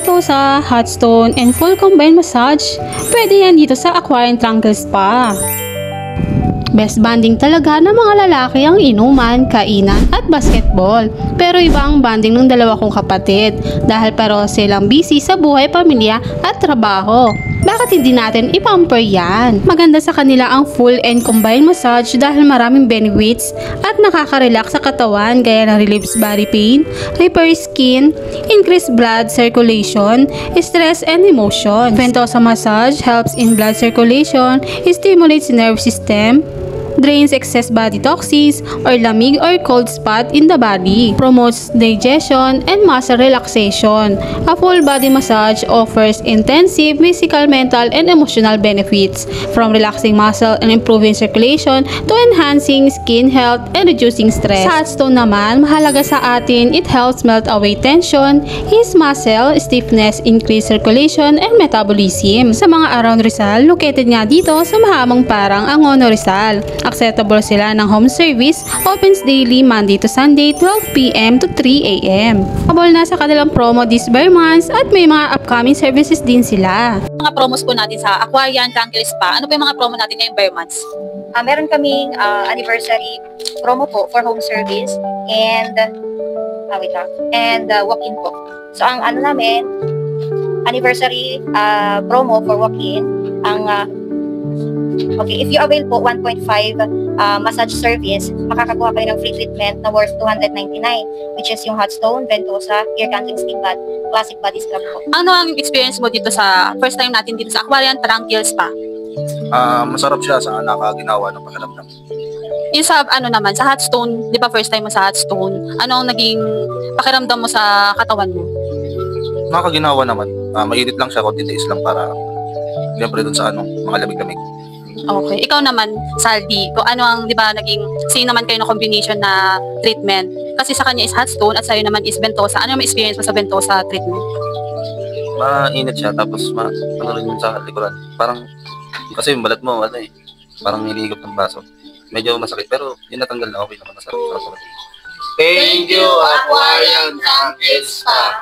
Ventosa, hot stone, and full combined massage. Pwede yan dito sa Aquarian Tranquil Spa. Best banding talaga ng mga lalaki ang inuman, kainan at basketball. Pero iba ang banding ng dalawa kong kapatid dahil pareho silang busy sa buhay, pamilya at trabaho. Bakit hindi natin ipamper yan? Maganda sa kanila ang full and combined massage dahil maraming benefits at nakaka-relax sa katawan gaya ng relieves body pain, repair skin, increase blood circulation, stress and emotion. Ventosa massage helps in blood circulation, stimulates nerve system, drains excess body toxins or lamig or cold spot in the body, promotes digestion and muscle relaxation. A full body massage offers intensive physical, mental, and emotional benefits, from relaxing muscle and improving circulation to enhancing skin health and reducing stress. Sa hot stone naman, mahalaga sa atin, it helps melt away tension, ease muscle stiffness, increase circulation and metabolism. Sa mga around Rizal, located nga dito sa mahamang parang Angono, Rizal. Acceptable sila ng home service, opens daily Monday to Sunday 12 PM to 3 AM. Abol na sa kanilang promo this bare months at may mga upcoming services din sila. Mga promos po natin sa Aquarian Tranquil Spa. Ano po yung mga promo natin ngayong bare months? Meron kaming anniversary promo po for home service and walk-in po. So ang ano namin, anniversary promo for walk-in, ang okay, if you avail po 1.5 massage service, makakakuha kayo ng free treatment na worth 299, which is yung hot stone, Ventosa, ear candling steam bath, classic body scrub po. Ano ang experience mo dito sa first time natin dito sa Aquarian Tranquil Spa? Masarap siya sa nakaginawa ng pakiramdam. Yung sa ano naman, sa hot stone, di ba first time mo sa hot stone, ano ang naging pakiramdam mo sa katawan mo? Nakaginawa naman. Mainit lang siya, konti tiis lang para siyempre dun sa mga lamig-lamig. Okay. Ikaw naman, Saldi, kung ano ang, di ba, naging, same naman kayo na combination na treatment. Kasi sa kanya is hot stone at sa'yo naman is Ventosa. Ano yung experience mo sa Ventosa treatment? Mainit siya, tapos ano rin yun sa likuran. Parang, kasi yung balat mo, parang nilihigop ng baso. Medyo masakit, pero yun natanggal na, okay naman, masarap. Thank you, Aquarian Tranquil Spa.